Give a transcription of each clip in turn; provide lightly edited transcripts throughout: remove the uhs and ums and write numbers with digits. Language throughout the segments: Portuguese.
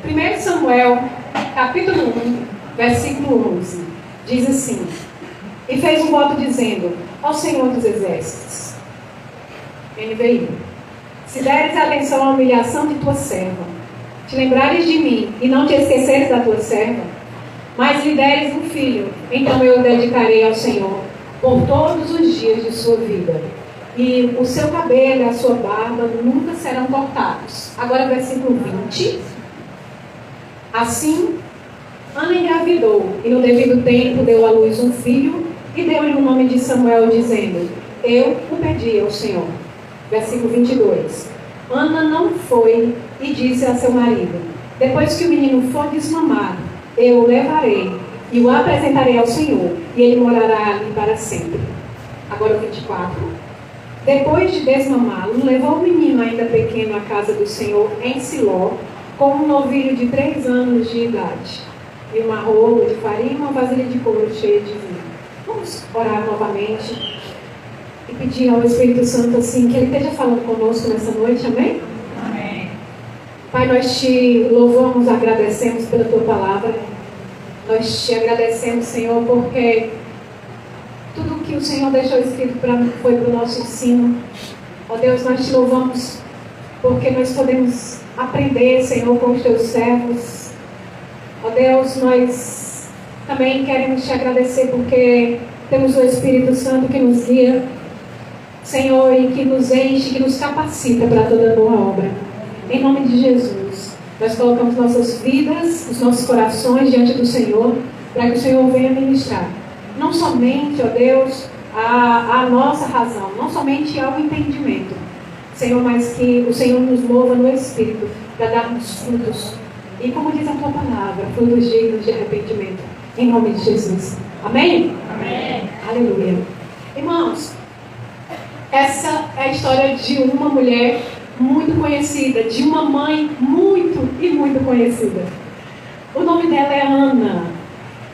1 Samuel, capítulo 1, versículo 11, diz assim: e fez um voto dizendo ao Senhor dos Exércitos, NVI, se deres atenção à humilhação de tua serva, te lembrares de mim e não te esqueceres da tua serva, mas lhe deres um filho, então eu o dedicarei ao Senhor por todos os dias de sua vida, e o seu cabelo e a sua barba nunca serão cortados. Agora versículo 20. Assim, Ana engravidou e no devido tempo deu à luz um filho e deu-lhe o nome de Samuel, dizendo: eu o pedi ao Senhor. Versículo 22. Ana não foi e disse a seu marido: depois que o menino for desmamado, eu o levarei e o apresentarei ao Senhor, e ele morará ali para sempre. Agora o 24. Depois de desmamá-lo, levou o menino ainda pequeno à casa do Senhor em Siló, com um novilho de 3 anos de idade, e uma rola de farinha e uma vasilha de couro cheia de vinho. Vamos orar novamente e pedir ao Espírito Santo assim, que Ele esteja falando conosco nessa noite, amém? Amém. Pai, nós te louvamos, agradecemos pela Tua palavra. Nós te agradecemos, Senhor, porque tudo que o Senhor deixou escrito foi para o nosso ensino. Ó Deus, nós te louvamos porque nós podemos aprender, Senhor, com os Teus servos. Ó Deus, nós também queremos te agradecer porque temos o Espírito Santo que nos guia, Senhor, e que nos enche, que nos capacita para toda boa obra. Em nome de Jesus, nós colocamos nossas vidas, os nossos corações diante do Senhor, para que o Senhor venha ministrar. Não somente, ó Deus, a nossa razão, não somente ao entendimento, Senhor, mas que o Senhor nos mova no Espírito para darmos frutos. E como diz a Tua palavra, frutos dignos de arrependimento. Em nome de Jesus. Amém? Amém. Aleluia. Irmãos, essa é a história de uma mulher muito conhecida, de uma mãe muito conhecida. O nome dela é Ana.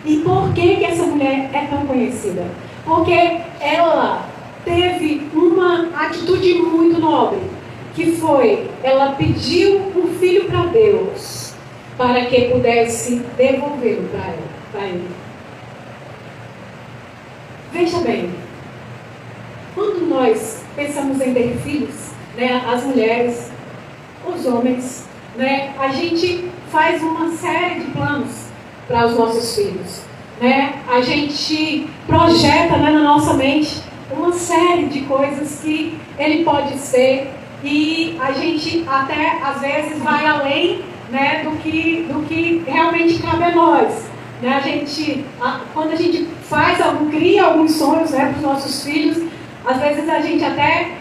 E por que essa mulher é tão conhecida? Porque ela teve uma atitude muito nobre, que foi, ela pediu um filho para Deus, para que pudesse devolvê-lo para ele. Veja bem, quando nós pensamos em ter filhos, né, as mulheres, os homens, né, a gente faz uma série de planos para os nossos filhos, né? A gente projeta, né, na nossa mente uma série de coisas que ele pode ser, e a gente até às vezes vai além, né, do que realmente cabe a nós, né? Quando a gente cria alguns sonhos, né, para os nossos filhos, às vezes a gente até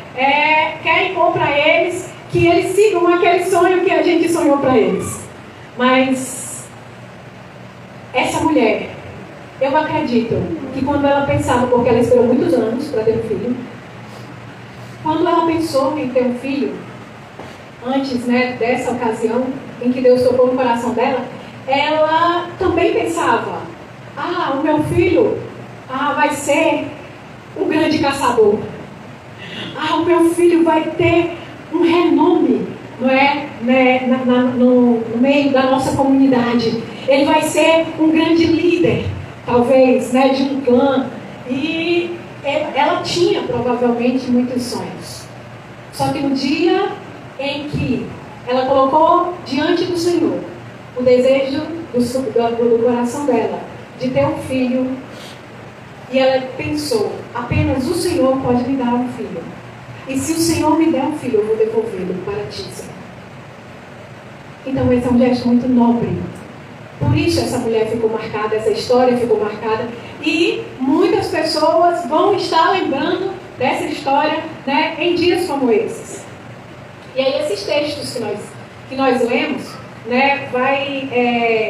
quer impor para eles que eles sigam aquele sonho que a gente sonhou para eles. Mas essa mulher, eu acredito que quando ela pensava, porque ela esperou muitos anos para ter um filho, quando ela pensou em ter um filho, antes, né, dessa ocasião em que Deus tocou no coração dela, ela também pensava: o meu filho vai ser um grande caçador. O meu filho vai ter um renome, não é, né, no meio da nossa comunidade. Ele vai ser um grande líder, talvez, né, de um clã. E ela tinha provavelmente muitos sonhos. Só que no dia em que ela colocou diante do Senhor o desejo do coração dela de ter um filho, e ela pensou: apenas o Senhor pode me dar um filho. E se o Senhor me der um filho, eu vou devolvê-lo para ti, Senhor. Então esse é um gesto muito nobre. Por isso essa mulher ficou marcada, essa história ficou marcada. E muitas pessoas vão estar lembrando dessa história, né, em dias como esses. E aí esses textos que nós lemos, né, vai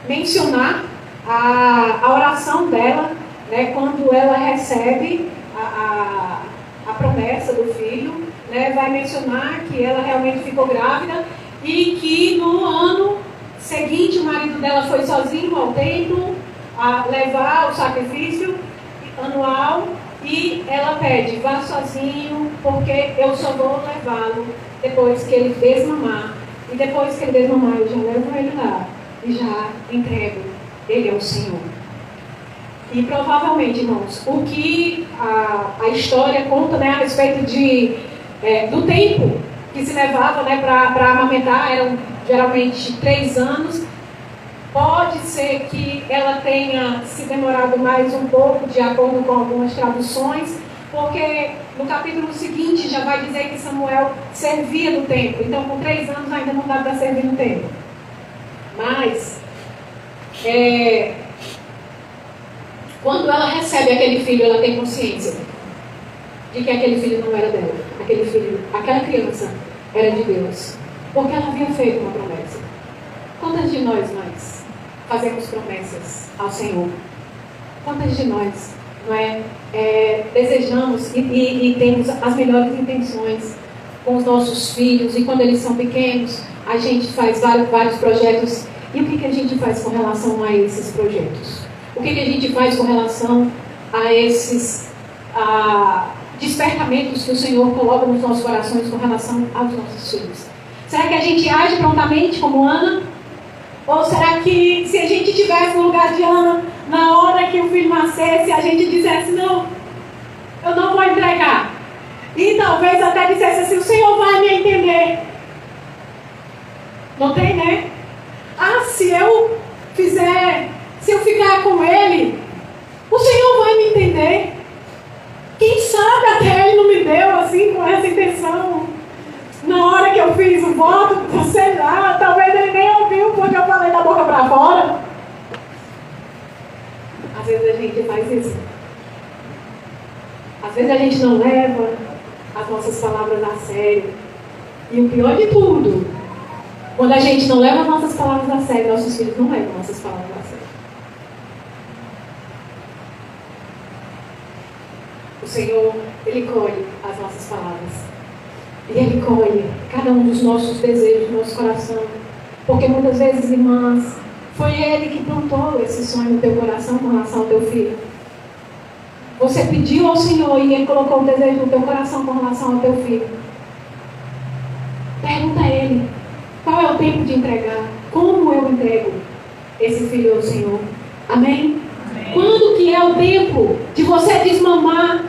mencionar a oração dela, né, quando ela recebe a promessa do filho, né, vai mencionar que ela realmente ficou grávida e que no ano seguinte o marido dela foi sozinho ao templo a levar o sacrifício anual, e ela pede: vá sozinho, porque eu só vou levá-lo depois que ele desmamar, E depois que ele desmamar, eu já levo ele lá e já entrego ele ao Senhor. E provavelmente, irmãos, o que a história conta, né, a respeito do tempo que se levava, né, para amamentar, eram geralmente 3 anos. Pode ser que ela tenha se demorado mais um pouco, de acordo com algumas traduções, porque no capítulo seguinte já vai dizer que Samuel servia no templo. Então, com 3 anos ainda não dá para servir no templo. Mas, quando ela recebe aquele filho, ela tem consciência de que aquele filho não era dela. Aquela criança era de Deus. Porque ela havia feito uma promessa. Quantas de nós, mães, fazemos promessas ao Senhor? Quantas de nós, não é, desejamos e temos as melhores intenções com os nossos filhos, e quando eles são pequenos, a gente faz vários projetos. E o que a gente faz com relação a esses projetos? O que a gente faz com relação a esses despertamentos que o Senhor coloca nos nossos corações com relação aos nossos filhos? Será que a gente age prontamente como Ana? Ou será que, se a gente estivesse no lugar de Ana, na hora que o filho nascesse, a gente dissesse: não, eu não vou entregar? E talvez até dissesse assim: o Senhor vai me entender. Não tem, né? Se eu ficar com ele, o Senhor vai me entender. Quem sabe até ele não me deu assim, com essa intenção. Na hora que eu fiz o voto, sei lá, talvez ele nem ouviu porque eu falei da boca para fora. Às vezes a gente faz isso. Às vezes a gente não leva as nossas palavras a sério. E o pior de tudo, quando a gente não leva as nossas palavras a sério, nossos filhos não levam nossas palavras a sério. O Senhor, Ele colhe as nossas palavras. E Ele colhe cada um dos nossos desejos, do nosso coração. Porque muitas vezes, irmãs, foi Ele que plantou esse sonho no teu coração com relação ao teu filho. Você pediu ao Senhor e Ele colocou o desejo no teu coração com relação ao teu filho. Pergunta a Ele: qual é o tempo de entregar? Como eu entrego esse filho ao Senhor? Amém? Amém. Quando que é o tempo de você desmamar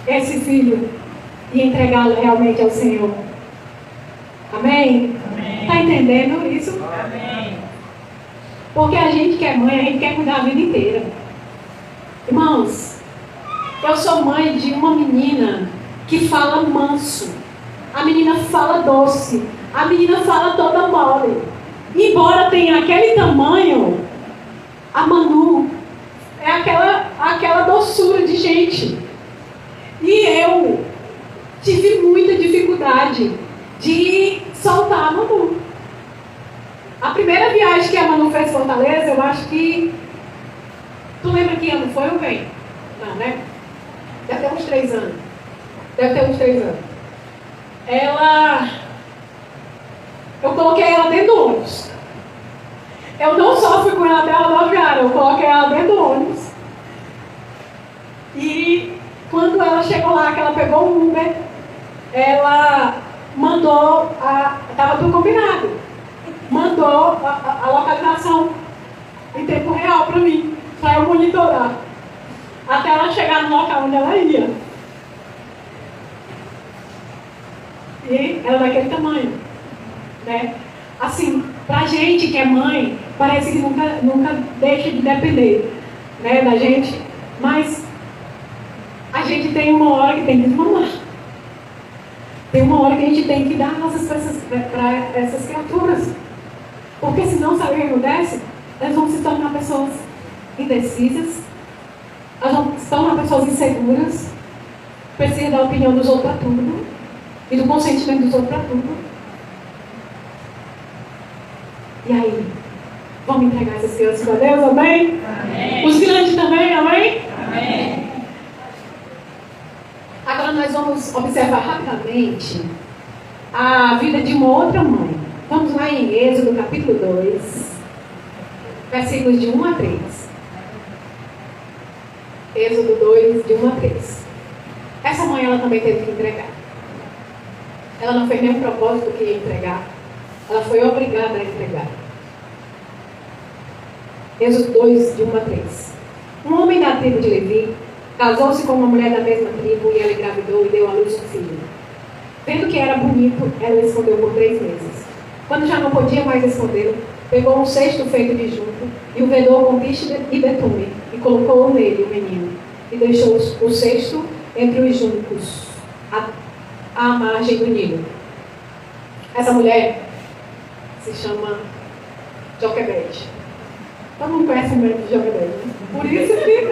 esse filho e entregá-lo realmente ao Senhor? Amém? Está entendendo isso? Amém. Porque a gente que é mãe, a gente quer cuidar a vida inteira. Irmãos, eu sou mãe de uma menina que fala manso. A menina fala doce. A menina fala toda mole. Embora tenha aquele tamanho, a Manu é aquela doçura de gente. E eu tive muita dificuldade de soltar a Manu. A primeira viagem que a Manu fez em Fortaleza, eu acho que... Tu lembra que ano foi ou bem? Não, né? Deve ter uns 3 anos. Eu coloquei ela dentro do ônibus. Eu não só fui com ela até a rodoviária, eu coloquei ela dentro do ônibus. E quando ela chegou lá, que ela pegou o Uber, ela mandou, estava tudo combinado, mandou a localização em tempo real para mim, para eu monitorar, até ela chegar no local onde ela ia. E ela daquele tamanho, né? Assim, pra gente que é mãe, parece que nunca deixa de depender, né, da gente, mas a gente tem uma hora que tem que desmamar. Tem uma hora que a gente tem que dar nossas coisas para essas criaturas. Porque senão, sabe o que acontece? Elas vão se tornar pessoas indecisas, elas vão se tornar pessoas inseguras, precisam da opinião dos outros para tudo, e do consentimento dos outros para tudo. E aí? Vamos entregar essas crianças para Deus, amém? Amém. Os grandes também, amém? Amém. Agora nós vamos observar rapidamente a vida de uma outra mãe. Vamos lá em Êxodo capítulo 2, versículos de 1 a 3. Êxodo 2, de 1 a 3. Essa mãe, ela também teve que entregar. Ela não fez nenhum propósito que ia entregar. Ela foi obrigada a entregar. Êxodo 2, de 1 a 3. Um homem da tribo de Levi casou-se com uma mulher da mesma tribo e ela engravidou e deu à luz um filho. Vendo que era bonito, ela escondeu por 3 meses. Quando já não podia mais escondê-lo, pegou um cesto feito de junco e o vedou com piche e betume e colocou nele o menino e deixou o cesto entre os juncos à margem do Nilo. Essa mulher se chama Joquebede. Todo mundo conhece o nome de Joquebede, né? Por isso que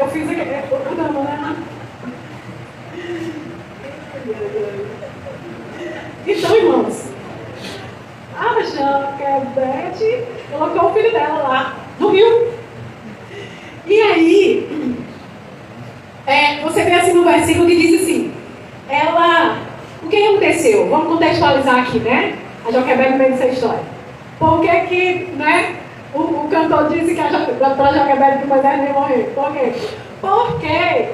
eu fiz o drama, né? Então, irmãos, a Joquebede colocou o filho dela lá no rio. E aí, você vê assim no versículo que diz assim, o que aconteceu? Vamos contextualizar aqui, né? A Joquebede no meio dessa história. Por que, né? O cantor disse que para Joquebede que Moisés não ia morrer. Por quê? Porque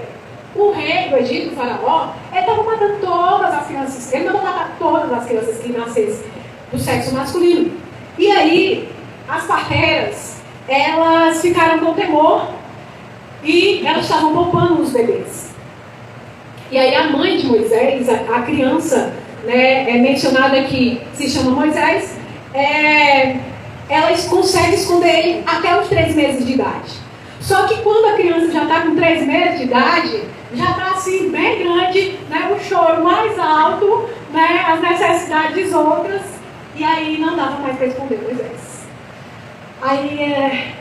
o rei do Egito, o faraó, ele estava matando todas as crianças. Ele mandou matar todas as crianças que nascessem do sexo masculino. E aí, as parteiras, elas ficaram com temor e elas estavam poupando os bebês. E aí a mãe de Moisés, a criança, né, mencionada aqui, se chama Moisés, ela consegue esconder ele até os 3 meses de idade. Só que quando a criança já está com 3 meses de idade, já está assim bem grande, né, o choro mais alto, né, as necessidades outras, e aí não dava mais para esconder Moisés. Aí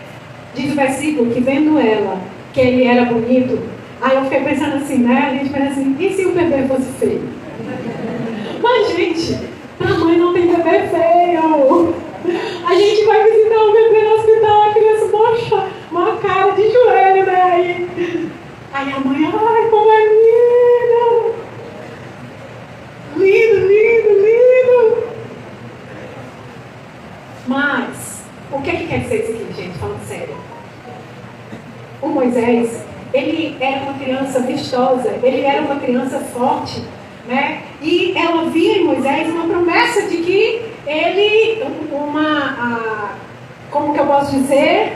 diz o versículo que vendo ela, que ele era bonito, aí eu fiquei pensando assim, né, a gente pensa assim, e se o bebê fosse feio? Mas gente, a mãe não tem bebê feio. A gente vai visitar o bebê no hospital, a criança mocha, uma cara de joelho, né? Aí a mãe, ai, como é lindo! Lindo, lindo, lindo! Mas, o que quer dizer isso aqui, gente? Falando sério. O Moisés, ele era uma criança vistosa, ele era uma criança forte, né? E ela via em Moisés uma promessa de que ele, como que eu posso dizer?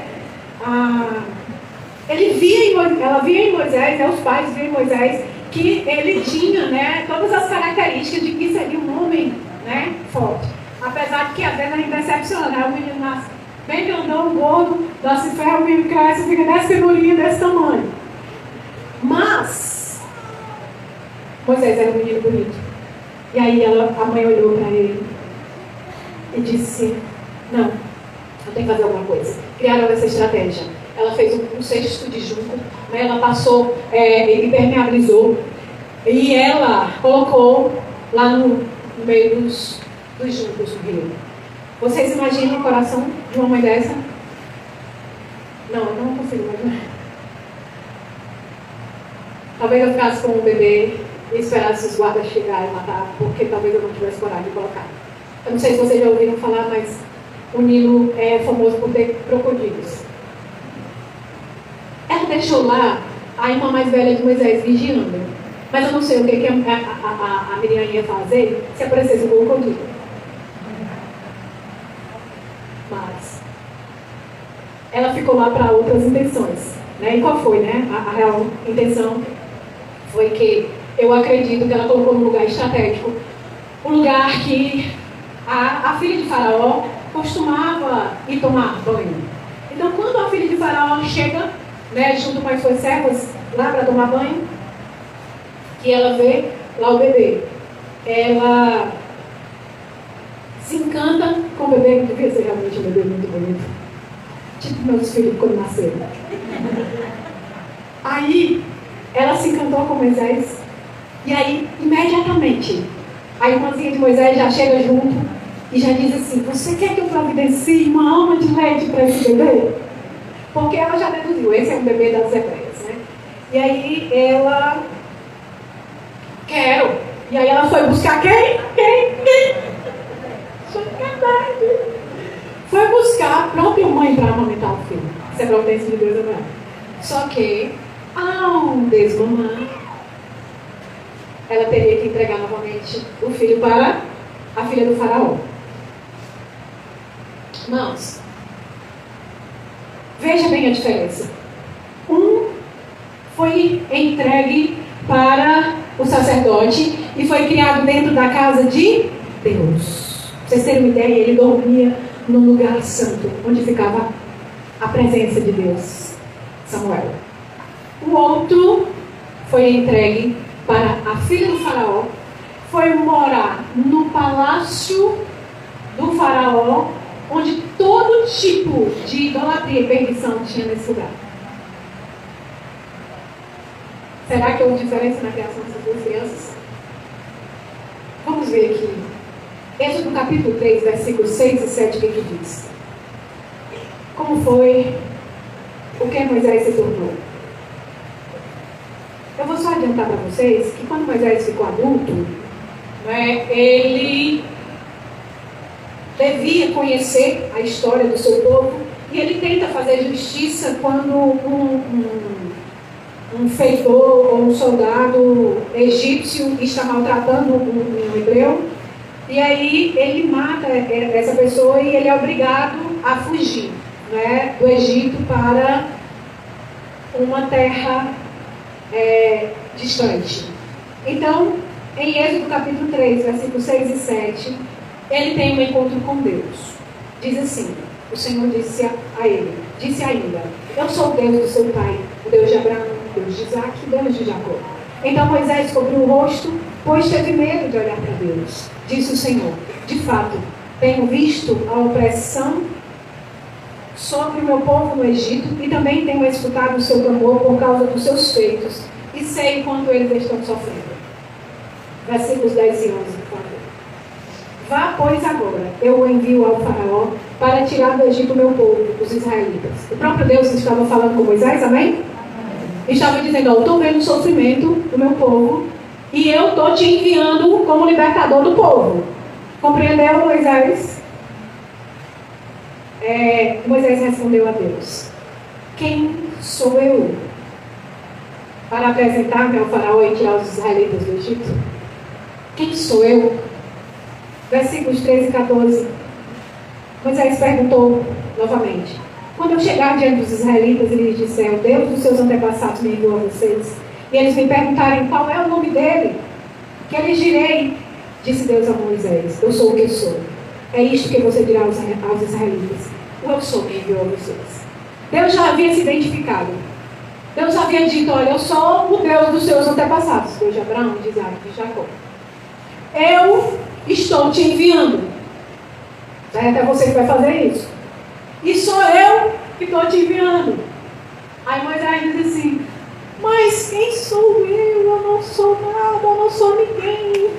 Ela via em Moisés, os pais viam em Moisés, que ele tinha, né, todas as características de que seria um homem, né, forte. Apesar de que às vezes a gente decepciona, né? O menino nasce bem grandão, gordo, nasce ferro, o menino cresce, fica dessa figurinha, desse tamanho. Mas Moisés era um menino bonito. E aí a mãe olhou para ele e disse, não, eu tenho que fazer alguma coisa. Criaram essa estratégia. Ela fez um cesto de junco, né? Ela passou e impermeabilizou. E ela colocou lá no meio dos juncos do rio. Vocês imaginam o coração de uma mãe dessa? Não, eu não consigo imaginar. Talvez eu ficasse com um bebê e esperasse os guardas chegarem e matar, porque talvez eu não tivesse coragem de colocar. Eu não sei se vocês já ouviram falar, mas o Nilo é famoso por ter crocodilos. Ela deixou lá a irmã mais velha de Moisés vigiando. Mas eu não sei o que a Miriam ia fazer se aparecesse um crocodilo. Mas ela ficou lá para outras intenções. Né? E qual foi, né? A real intenção foi que eu acredito que ela colocou num lugar estratégico, um lugar que a filha de Faraó costumava ir tomar banho. Então, quando a filha de Faraó chega, né, junto com as suas servas, lá para tomar banho, que ela vê lá o bebê, ela se encanta com o bebê, que devia ser realmente um bebê muito bonito, tipo meus filhos quando nasceram. Aí, ela se encantou com Moisés, e aí, imediatamente, a irmãzinha de Moisés já chega junto e já diz assim, você quer que eu providencie uma alma de leite para esse bebê? Porque ela já deduziu, esse é um bebê das hebreias, né? E aí ela, quero. E aí ela foi buscar quem? Sacanagem. Foi buscar a própria mãe para amamentar o filho. Isso é providência de Deus, não é? Só que, ao desmamar, ela teria que entregar novamente o filho para a filha do faraó. Irmãos, veja bem a diferença. Um foi entregue para o sacerdote e foi criado dentro da casa de Deus. Pra vocês terem uma ideia, ele dormia no lugar santo, onde ficava a presença de Deus, Samuel. O outro foi entregue para a filha do faraó, foi morar no palácio do faraó, onde todo tipo de idolatria e perdição tinha nesse lugar. Será que houve diferença na criação dessas duas crianças? Vamos ver aqui. Êxodo capítulo 3, versículos 6 e 7, o que diz? Como foi? O que Moisés se tornou? Eu vou só adiantar para vocês que quando Moisés ficou adulto, ele devia conhecer a história do seu povo e ele tenta fazer justiça quando um feitor ou um soldado egípcio está maltratando um hebreu, e aí ele mata essa pessoa e ele é obrigado a fugir do Egito para uma terra distante. Então, em Êxodo capítulo 3, versículos 6 e 7, ele tem um encontro com Deus. Diz assim: o Senhor disse a ele, disse ainda: eu sou o Deus do seu pai, o Deus de Abraão, o Deus de Isaac e o Deus de Jacó. Então Moisés cobriu o rosto, pois teve medo de olhar para Deus. Disse o Senhor: de fato, tenho visto a opressão sobre o meu povo no Egito e também tenho escutado o seu clamor por causa dos seus feitos e sei quanto eles estão sofrendo. Versículos 10 e 11, por favor. Vá, pois, agora, eu o envio ao faraó para tirar do Egito o meu povo, os israelitas. O próprio Deus estava falando com Moisés, amém? Estava dizendo: eu estou vendo o sofrimento do meu povo e eu estou te enviando como libertador do povo. Compreendeu, Moisés? Moisés respondeu a Deus: quem sou eu para apresentar-me ao faraó e tirar os israelitas do Egito? Quem sou eu? Versículos 13 e 14. Moisés perguntou novamente: quando eu chegar diante dos israelitas e lhes disser: o Deus dos seus antepassados me enviou a vocês, e eles me perguntarem qual é o nome dele, que eu lhes direi? Disse Deus a Moisés: eu sou o que sou. É isto que você dirá aos israelitas: o eu sou me enviou a vocês. Deus já havia se identificado. Deus havia dito: olha, eu sou o Deus dos seus antepassados, Deus de Abraão, de Isaac e de Jacó. Eu estou te enviando. Até você que vai fazer isso. E sou eu que estou te enviando. Aí Moisés diz assim: mas quem sou eu? Eu não sou nada, eu não sou ninguém.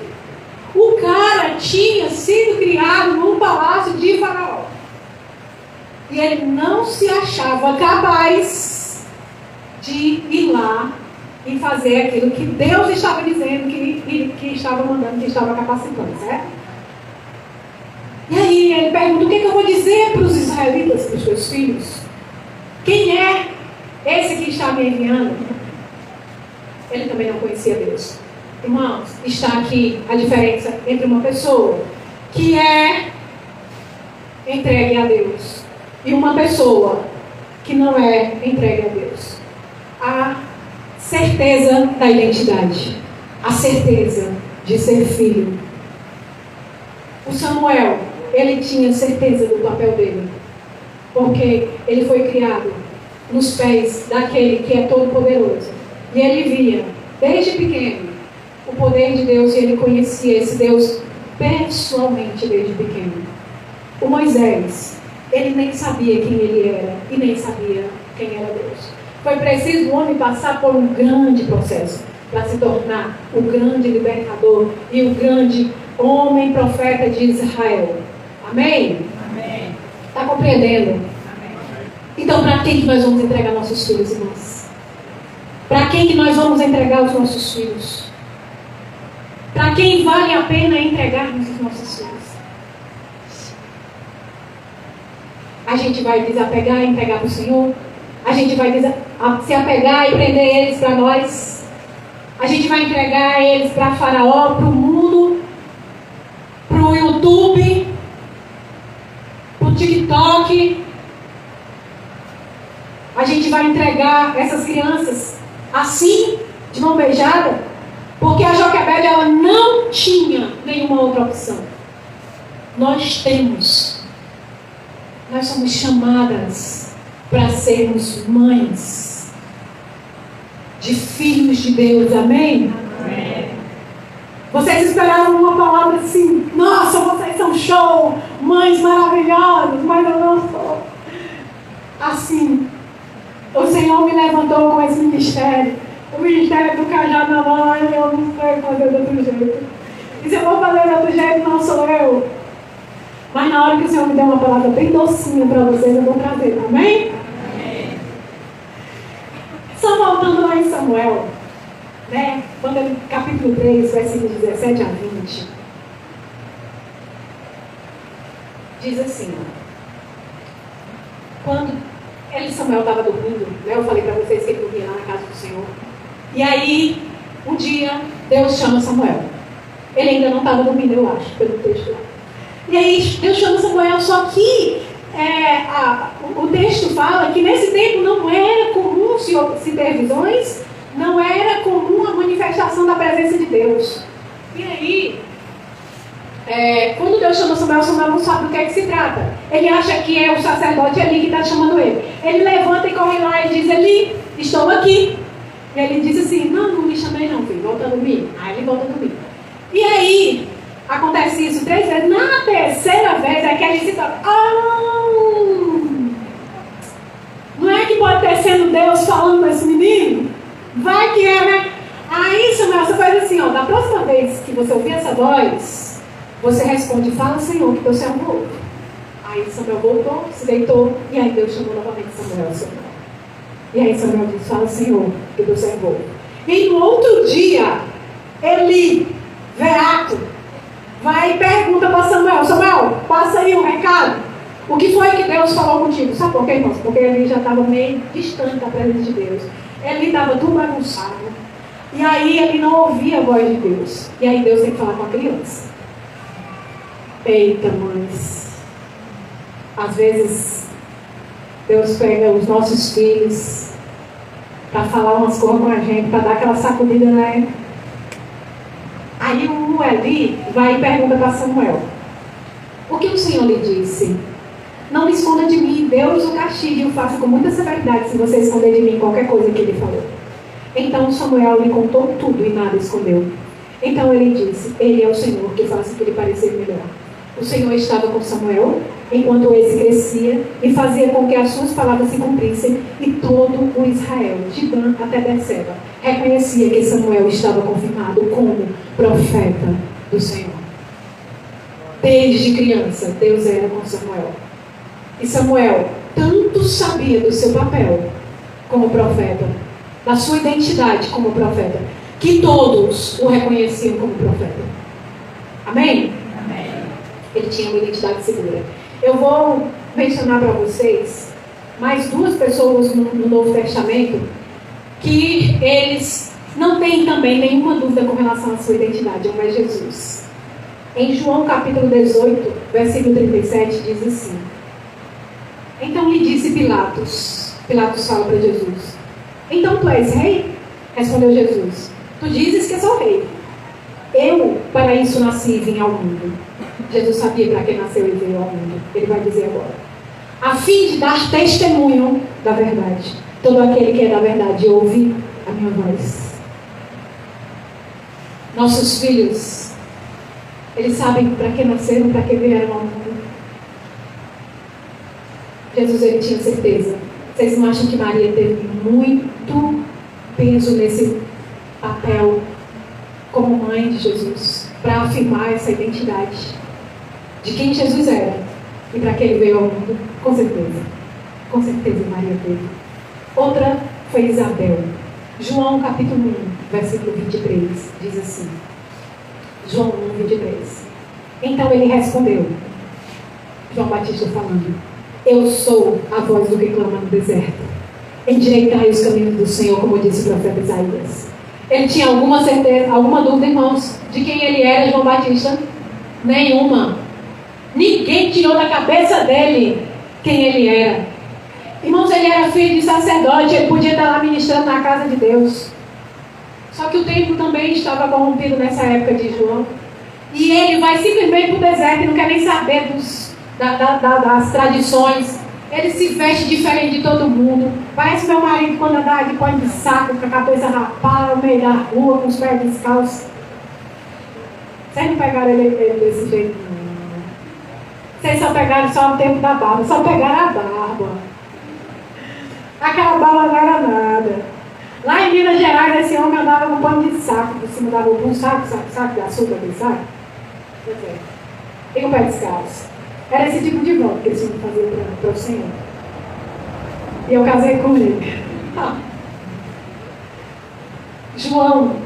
O cara tinha sido criado num palácio de faraó. E ele não se achava capaz de ir lá e fazer aquilo que Deus estava dizendo, que estava mandando, que estava capacitando, certo? E aí ele pergunta: o que eu vou dizer para os israelitas, para os teus filhos? Quem é esse que está me enviando? Ele também não conhecia Deus. Irmãos, está aqui a diferença entre uma pessoa que é entregue a Deus e uma pessoa que não é entregue a Deus. A certeza da identidade, a certeza de ser filho. O Samuel, ele tinha certeza do papel dele, porque ele foi criado nos pés daquele que é todo poderoso, e ele via desde pequeno o poder de Deus, e ele conhecia esse Deus pessoalmente desde pequeno. O Moisés, ele nem sabia quem ele era e nem sabia quem era Deus. Foi preciso o homem passar por um grande processo para se tornar o grande libertador e o grande homem profeta de Israel. Amém? Amém. Está compreendendo? Amém. Então, para quem que nós vamos entregar nossos filhos, irmãos? Para quem que nós vamos entregar os nossos filhos? Para quem vale a pena entregarmos os nossos filhos? A gente vai desapegar e entregar para o Senhor? A gente vai se apegar e prender eles para nós? A gente vai entregar eles para Faraó, para o mundo, para o YouTube, para para o TikTok. A gente vai entregar essas crianças assim, de mão beijada, porque a Joquebede, ela não tinha nenhuma outra opção. Nós temos. Nós somos chamadas para sermos mães de filhos de Deus, amém? Amém. Vocês esperavam uma palavra assim: nossa, vocês são show, mães maravilhosas, mas eu não sou assim. O Senhor me levantou com esse ministério, o ministério do cajado na mão, e eu não sei fazer de outro jeito. E se eu vou fazer de outro jeito, não sou eu. Mas na hora que o Senhor me der uma palavra bem docinha para vocês, eu vou trazer, amém? Amém. Só voltando lá em Samuel, né? Capítulo 3, versículos 17 a 20. Diz assim, quando Samuel estava dormindo, né? Eu falei para vocês que ele dormia lá na casa do Senhor. E aí, um dia, Deus chama Samuel. Ele ainda não estava dormindo, eu acho, pelo texto lá. E aí, Deus chama Samuel, só que o texto fala que nesse tempo não era comum se ter visões, não era comum a manifestação da presença de Deus. E aí, quando Deus chama Samuel, Samuel não sabe do que é que se trata. Ele acha que é o sacerdote Eli que está chamando ele. Ele levanta e corre lá e diz: Eli, estou aqui. E ele diz assim: não me chamei não, filho, volta a dormir. Aí ele volta a dormir. E aí, acontece isso 3 vezes. Na terceira vez é que ele se toca: não é que pode ter sendo Deus falando com esse menino? Vai que é, né? Aí, Samuel, você faz assim, ó: da próxima vez que você ouvir essa voz, você responde: fala, Senhor, que teu servo ouve. Aí Samuel voltou, se deitou, e aí Deus chamou novamente Samuel. E aí Samuel disse: fala, Senhor, que teu servo ouve. E no outro dia, Eli, veaco, vai e pergunta para Samuel: Samuel, passa aí um recado. O que foi que Deus falou contigo? Sabe por quê, irmãos? Porque Eli já estava meio distante da presença de Deus. Eli estava tudo bagunçado. E aí ele não ouvia a voz de Deus. E aí Deus tem que falar com a criança. Eita, mães. Às vezes, Deus pega os nossos filhos para falar umas coisas com a gente, para dar aquela sacudida, né? Aí o Eli vai e pergunta para Samuel: o que o Senhor lhe disse? Não me esconda de mim, Deus o castigue e o faça com muita severidade se você esconder de mim qualquer coisa que ele falou. Então Samuel lhe contou tudo e nada escondeu. Então ele disse: ele é o Senhor que faça o que lhe parecer melhor. O Senhor estava com Samuel enquanto esse crescia e fazia com que as suas palavras se cumprissem, e todo o Israel, de Dan até Berseba, reconhecia que Samuel estava confirmado como profeta do Senhor. Desde criança, Deus era com Samuel. E Samuel tanto sabia do seu papel como profeta, da sua identidade como profeta, que todos o reconheciam como profeta. Amém? Amém. Ele tinha uma identidade segura. Eu vou mencionar para vocês mais 2 pessoas no Novo Testamento que eles não têm também nenhuma dúvida com relação à sua identidade. Um é Jesus. Em João capítulo 18, versículo 37, diz assim: então lhe disse Pilatos. Pilatos fala para Jesus: então tu és rei? Respondeu Jesus: tu dizes que sou rei. Eu para isso nasci e vim ao mundo. Jesus sabia para que nasceu e veio ao mundo. Ele vai dizer agora: a fim de dar testemunho da verdade. Todo aquele que é da verdade ouve a minha voz. Nossos filhos, eles sabem para que nasceram, para que vieram ao mundo. Jesus, ele tinha certeza. Vocês não acham que Maria teve muito peso nesse papel como mãe de Jesus, para afirmar essa identidade de quem Jesus era e para que ele veio ao mundo? Com certeza Maria teve. Outra foi Isabel. João capítulo 1, versículo 23, diz assim: João 1, 23. Então ele respondeu, João Batista falando: eu sou a voz do que clama no deserto. Endireitai os caminhos do Senhor, como disse o profeta Isaías. Ele tinha alguma certeza, alguma dúvida, irmãos, de quem ele era, João Batista? Nenhuma. Ninguém tirou da cabeça dele quem ele era. Irmãos, ele era filho de sacerdote, ele podia estar lá ministrando na casa de Deus. Só que o templo também estava corrompido nessa época de João. E ele vai simplesmente para o deserto e não quer nem saber das tradições. Ele se veste diferente de todo mundo. Parece meu marido quando anda de pano de saco, com a cabeça rapada no meio da rua, com os pés descalços. Vocês não pegaram ele desse jeito, não. Vocês só pegaram só o tempo da barba. Só pegaram a barba. Aquela barba não era nada. Lá em Minas Gerais, esse homem andava com pano de saco por cima da roupa. Um saco de açúcar, sabe? Pois é. E com o pé descalço. Era esse tipo de voto que eles iam fazer para o Senhor. E eu casei com ele. João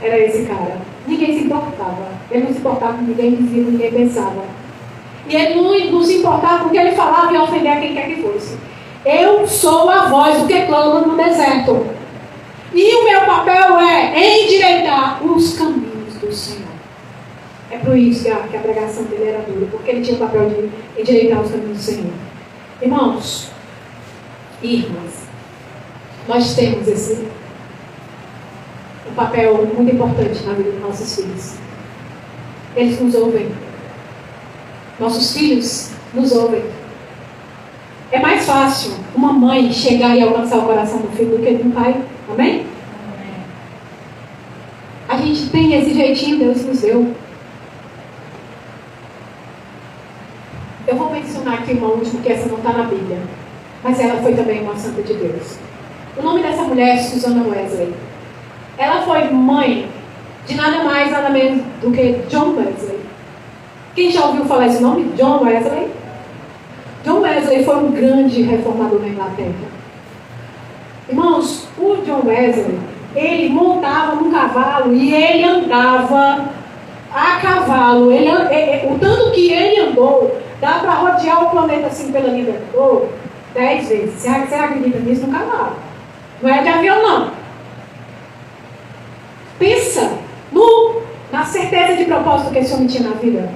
era esse cara. Ninguém se importava. Ele não se importava com ninguém, dizia, ninguém pensava. E ele não se importava com o que ele falava e ofender a quem quer que fosse. Eu sou a voz do que clama no deserto. E o meu papel é endireitar os caminhos do Senhor. É por isso que a pregação dele era dura, porque ele tinha o papel de endireitar os caminhos do Senhor. Irmãos, irmãs, nós temos um papel muito importante na vida dos nossos filhos. Eles nos ouvem. Nossos filhos nos ouvem. É mais fácil uma mãe chegar e alcançar o coração do filho do que de um pai. Amém? A gente tem esse jeitinho, Deus nos deu. Eu vou mencionar aqui uma última, que essa não está na Bíblia. Mas ela foi também uma santa de Deus. O nome dessa mulher é Susana Wesley. Ela foi mãe de nada mais, nada menos do que John Wesley. Quem já ouviu falar esse nome? John Wesley? John Wesley foi um grande reformador na Inglaterra. Irmãos, o John Wesley, ele montava num cavalo e ele andava a cavalo. O tanto que ele andou, dá para rodear o planeta assim pela linha do Equador 10 vezes. Você acredita nisso? No cavalo. Não é de avião, não. Pensa na certeza de propósito que esse homem tinha na vida.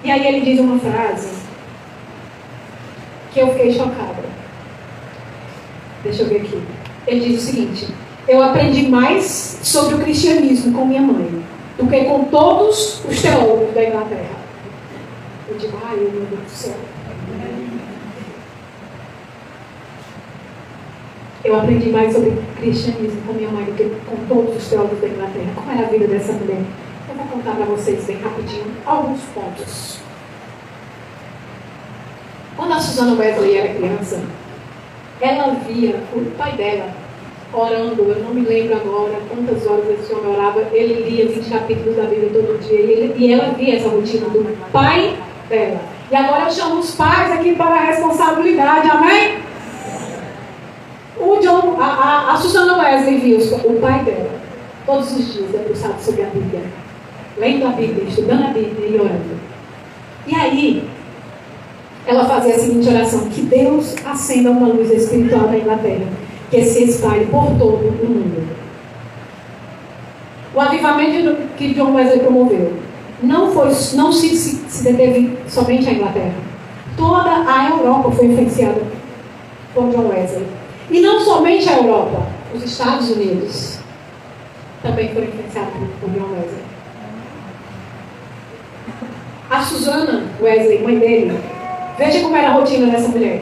E aí ele diz uma frase que eu fiquei chocada. Deixa eu ver aqui. Ele diz o seguinte: eu aprendi mais sobre o cristianismo com minha mãe do que com todos os teólogos da Inglaterra. Eu digo, ai, meu Deus do céu. Eu aprendi mais sobre o cristianismo com minha mãe do que com todos os teólogos da Inglaterra. Como era a vida dessa mulher? Eu vou contar para vocês bem rapidinho alguns pontos. Quando a Susana Wesley era criança, ela via o pai dela orando. Eu não me lembro agora quantas horas esse homem orava. Ele lia 20 capítulos da Bíblia todo dia. E ela via essa rotina do pai dela. E agora eu chamo os pais aqui para a responsabilidade. Amém? A Susana Wesley viu o pai dela todos os dias debruçado sobre a Bíblia, lendo a Bíblia, estudando a Bíblia e orando. E aí ela fazia a seguinte oração: que Deus acenda uma luz espiritual na Inglaterra, que se espalhe por todo o mundo. O avivamento que John Wesley promoveu não se deteve somente à Inglaterra. Toda a Europa foi influenciada por John Wesley. E não somente a Europa, os Estados Unidos também foram influenciados por John Wesley. A Susana Wesley, mãe dele, veja como era a rotina dessa mulher.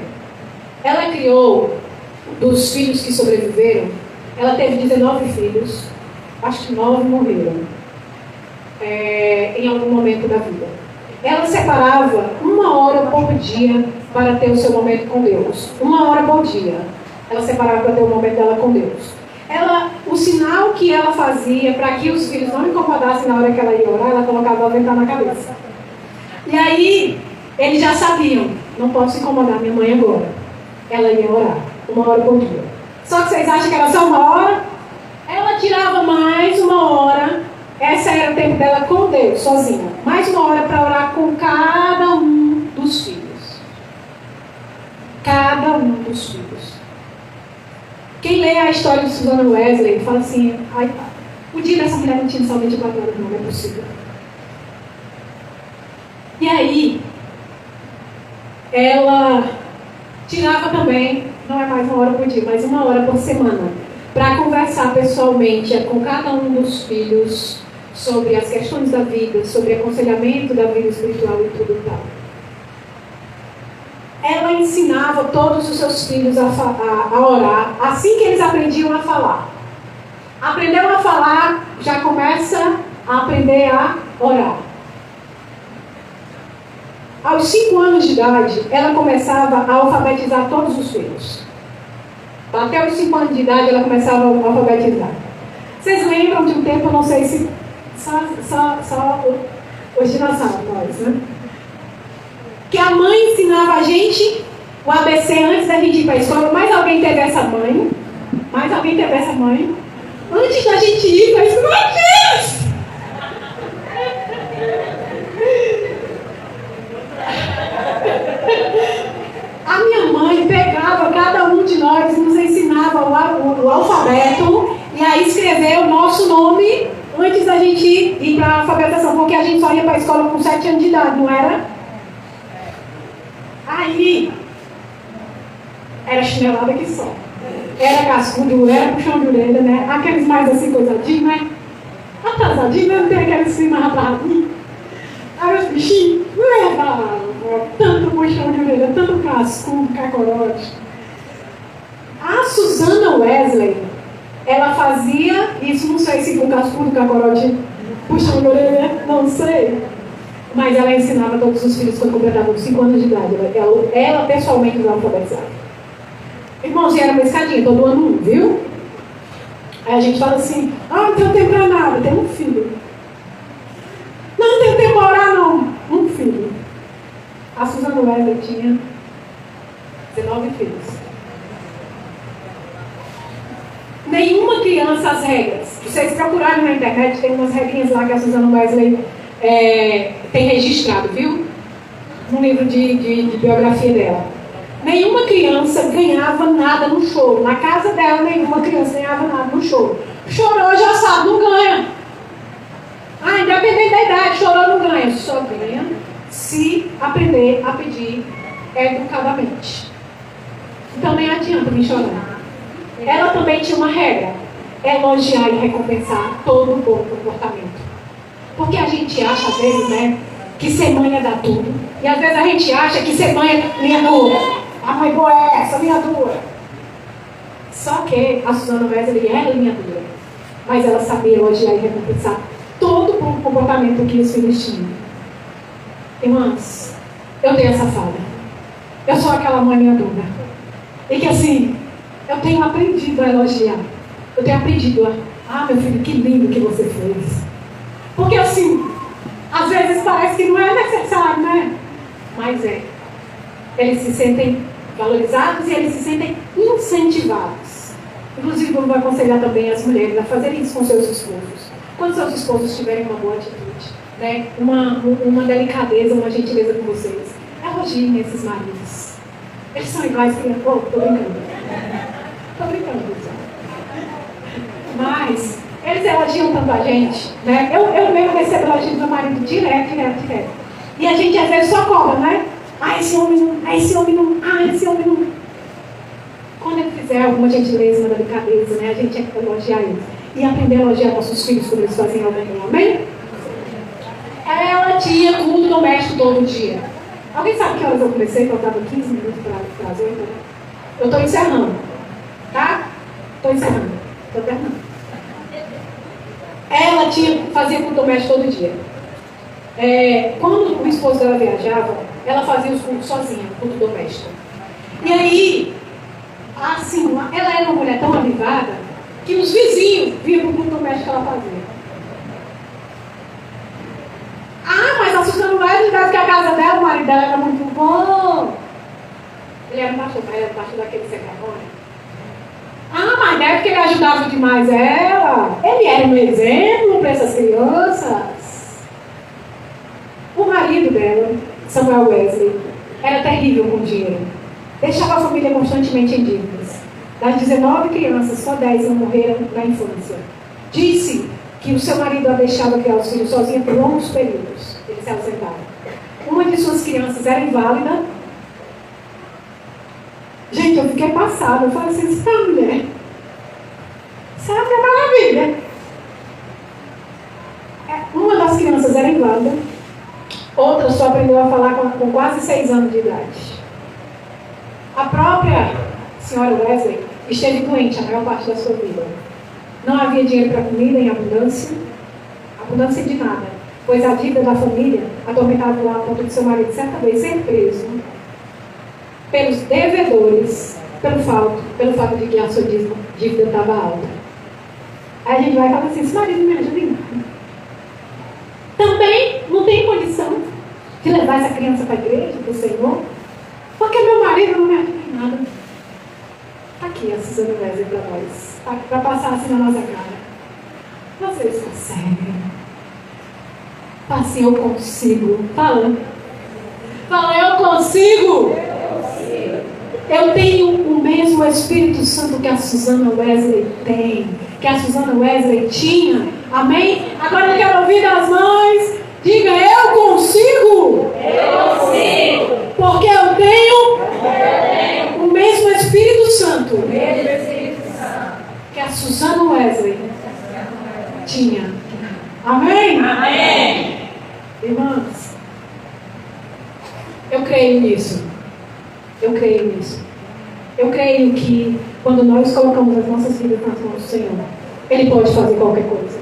Ela criou, dos filhos que sobreviveram, ela teve 19 filhos, acho que 9 morreram em algum momento da vida. Ela separava 1 hora por dia para ter o seu momento com Deus. 1 hora por dia. Ela separava para ter o momento dela com Deus. O sinal que ela fazia para que os filhos não incomodassem na hora que ela ia orar, ela colocava o avental na cabeça. E aí, eles já sabiam: não posso incomodar minha mãe agora. Ela ia orar 1 hora por dia. Só que vocês acham que era só 1 hora? Ela tirava mais 1 hora. Esse era o tempo dela com Deus, sozinha. Mais 1 hora para orar com cada um dos filhos. Cada um dos filhos. Quem lê a história de Susana Wesley fala assim: ai, o dia dessa mulher não tinha somente 4 horas, não é possível. ela tirava também, não é mais 1 hora por dia, mas 1 hora por semana, para conversar pessoalmente com cada um dos filhos sobre as questões da vida, sobre aconselhamento da vida espiritual e tudo tal. Ela ensinava todos os seus filhos a orar, assim que eles aprendiam a falar. Aprendeu a falar, já começa a aprender a orar. Aos 5 anos de idade, ela começava a alfabetizar todos os filhos. Até os 5 anos de idade, ela começava a alfabetizar. Vocês lembram de um tempo, eu não sei se só os dinossauros, né? Que a mãe ensinava a gente o ABC antes da gente ir para a escola. Mais alguém teve essa mãe? Mais alguém teve essa mãe? Antes da gente ir para a escola. A minha mãe pegava cada um de nós e nos ensinava o alfabeto e a escrever o nosso nome antes da gente ir para a alfabetização, porque a gente só ia para a escola com 7 anos de idade, não era? Aí, era chinelada que só. Era cascudo, era puxão de orelha, né? Aqueles mais assim, coisadinhos, né? Atrasadinho, né? Não tem aqueles filhos mais atrasadinhos. Aí os bichinhos, tanto puxão de orelha, tanto cascudo, cacorote. A Susana Wesley, ela fazia isso, não sei se com cascudo, cacorote, puxão de orelha, não sei. Mas ela ensinava todos os filhos quando completavam 5 anos de idade. Ela pessoalmente os alfabetizava. Irmãos, e era uma escadinha, todo ano um, viu? Aí a gente fala assim, não tenho tempo pra nada, tem um filho. Não tenho tempo pra orar, não. Um filho. A Susana Wesley tinha 19 filhos. Nenhuma criança, as regras. Se vocês procurarem na internet, tem umas regrinhas lá que a Susana Wesley tem registrado, viu? No livro de biografia dela. Nenhuma criança ganhava nada no choro. Na casa dela, nenhuma criança ganhava nada no choro. Chorou, já sabe, não ganha. Independente da idade, chorou, não ganha. Só ganha se aprender a pedir educadamente. Então nem adianta me chorar. Ela também tinha uma regra: elogiar e recompensar todo bom comportamento. Porque a gente acha, às vezes, né, que ser mãe é dar tudo. E às vezes a gente acha que ser mãe é linha dura. A mãe boa é essa, linha dura. Só que a Susana Wesley era linha dura. Mas ela sabia elogiar e recompensar todo o comportamento que os filhos tinham. Irmãs, eu tenho essa falha. Eu sou aquela mãe linha dura. E que assim, eu tenho aprendido a elogiar. Eu tenho aprendido meu filho, que lindo que você fez. Porque assim, às vezes parece que não é necessário, né? Mas é. Eles se sentem valorizados e eles se sentem incentivados. Inclusive, vamos aconselhar também as mulheres a fazerem isso com seus esposos. Quando seus esposos tiverem uma boa atitude, né? uma delicadeza, uma gentileza com vocês, elogiem esses maridos. Eles são iguais que... Tô brincando. Tô brincando, pessoal. Mas... eles elogiam tanto a gente, né? Eu mesmo recebo elogio do meu marido direto. E a gente às vezes só cobra, né? Esse homem não, esse homem não. Quando ele fizer alguma gentileza, uma delicadeza, né? A gente tem que elogiar eles. E aprender a elogiar nossos filhos quando eles fazem algo bem, amém? Ela tinha culto doméstico todo dia. Alguém sabe que horas eu comecei? Eu estava 15 minutos para as 8, né? Eu estou encerrando, tá? Estou encerrando. Estou terminando. Ela fazia culto doméstico todo dia. Quando o esposo dela viajava, ela fazia os cultos sozinha, culto doméstico. E aí, assim, ela era uma mulher tão avivada que os vizinhos viam o culto doméstico que ela fazia. Mas a Susana Wesley deve que a casa dela, o marido dela era muito bom. Ele era um pastor, mas era um pastor daquele secretário. Mas deve que ele ajudava demais ela. Ele era um exemplo para essas crianças. O marido dela, Samuel Wesley, era terrível com dinheiro. Deixava a família constantemente em dívidas. Das 19 crianças, só 10 morreram na infância. Disse que o seu marido a deixava criar os filhos sozinha por longos períodos. Eles se ausentavam. Uma de suas crianças era inválida fiquei passada. Eu falei assim, essa mulher, sabe, é maravilha. Uma das crianças era inválida, outra só aprendeu a falar com quase 6 anos de idade. A própria senhora Wesley esteve doente a maior parte da sua vida. Não havia dinheiro para comida em abundância de nada, pois a dívida da família atormentava o ponto de seu marido certa vez ser preso pelos devedores, pelo fato de que a sua dívida estava alta. Aí a gente vai falar assim, esse marido não me ajuda em nada. Também não tem condição de levar essa criança para a igreja, para o Senhor, porque meu marido não me ajuda em nada. Está aqui a Suzana Wesley para nós, para passar assim na nossa cara. Vocês conseguem? Fala assim, eu consigo. Fala, eu consigo. Eu tenho o mesmo Espírito Santo que a Suzana Wesley tem, que a Suzana Wesley tinha. Amém? Agora eu quero ouvir das mães. Diga, eu consigo. Eu consigo. Porque eu tenho o mesmo Espírito Santo que a Suzana Wesley tinha. Amém? Amém. Irmãos, eu creio nisso. Eu creio que quando nós colocamos as nossas vidas nas mãos do Senhor, Ele pode fazer qualquer coisa.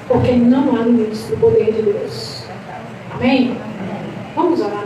Porque não há limites para o poder de Deus. Amém? Vamos orar.